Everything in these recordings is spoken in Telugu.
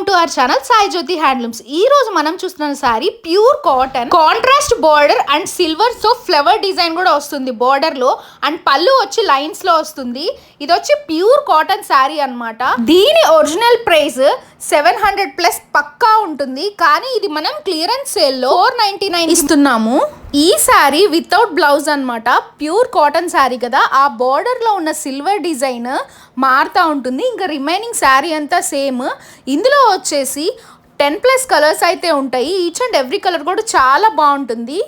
To our channel Sai Jyothi handlooms. ఈ రోజు మనం చూస్తున్న sari pure cotton, contrast border and silver తో ఫ్లవర్ డిజైన్ కూడా వస్తుంది బార్డర్ లో, అండ్ పళ్ళు వచ్చి లైన్స్ లో వస్తుంది. ఇది వచ్చి ప్యూర్ కాటన్ సారీ అన్నమాట. దీని ఒరిజినల్ ప్రైస్ 700 ప్లస్ పక్కా ఉంటుంది, కానీ ఇది మనం క్లియరెన్స్ సేల్ లో 499 ఇస్తున్నాము. ఈ సారీ వితౌట్ బ్లౌజ్ అన్నమాట. ప్యూర్ కాటన్ సారీ కదా, ఆ బార్డర్ లో ఉన్న సిల్వర్ డిజైన్ మారుతూ ఉంటుంది. ఇంకా రిమైనింగ్ శారీ అంతా సేమ్. ఇందులో వచ్చేసి 10+ కలర్స్ అయితే ఉంటాయి. ఈచ్ అండ్ ఎవ్రీ కలర్ కూడా చాలా బాగుంటుంది.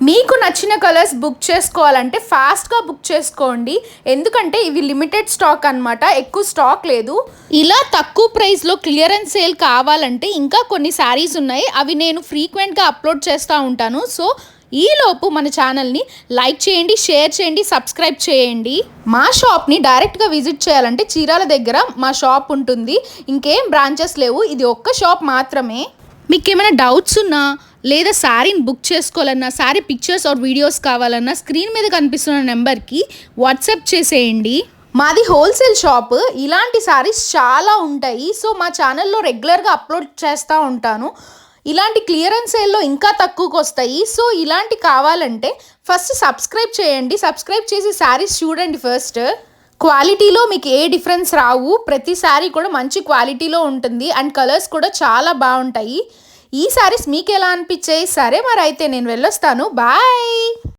మీకు నచ్చిన కలర్స్ బుక్ చేసుకోవాలంటే ఫాస్ట్గా బుక్ చేసుకోండి, ఎందుకంటే ఇవి లిమిటెడ్ స్టాక్ అన్నమాట, ఎక్కువ స్టాక్ లేదు. ఇలా తక్కువ ప్రైస్లో క్లియరెన్స్ సేల్ కావాలంటే ఇంకా కొన్ని శారీస్ ఉన్నాయి, అవి నేను ఫ్రీక్వెంట్గా అప్లోడ్ చేస్తూ ఉంటాను. సో ఈలోపు మన ఛానల్ని లైక్ చేయండి, షేర్ చేయండి, సబ్స్క్రైబ్ చేయండి. మా షాప్ని డైరెక్ట్గా విజిట్ చేయాలంటే చీరాల దగ్గర మా షాప్ ఉంటుంది, ఇంకేం బ్రాంచెస్ లేవు, ఇది ఒక్క షాప్ మాత్రమే. మీకు ఏమైనా డౌట్స్ ఉన్నా లేదా శారీని బుక్ చేసుకోవాలన్నా, శారీ పిక్చర్స్ ఆర్ వీడియోస్ కావాలన్నా స్క్రీన్ మీద కనిపిస్తున్న నెంబర్కి వాట్సాప్ చేసేయండి. మాది హోల్సేల్ షాప్, ఇలాంటి శారీస్ చాలా ఉంటాయి. సో మా ఛానల్లో రెగ్యులర్గా అప్లోడ్ చేస్తూ ఉంటాను. ఇలాంటి క్లియరెన్స్ సేల్లో ఇంకా తక్కువకి వస్తాయి. సో ఇలాంటి కావాలంటే ఫస్ట్ సబ్స్క్రైబ్ చేయండి, సబ్స్క్రైబ్ చేసి శారీస్ చూడండి. ఫస్ట్ క్వాలిటీలో మీకు ఏ డిఫరెన్స్ రావు, ప్రతి శారీ కూడా మంచి క్వాలిటీలో ఉంటుంది అండ్ కలర్స్ కూడా చాలా బాగుంటాయి. ఈ శారీస్ మీకు ఎలా అనిపించాయి? సరే మరి అయితే నేను వెళ్ళొస్తాను, బాయ్.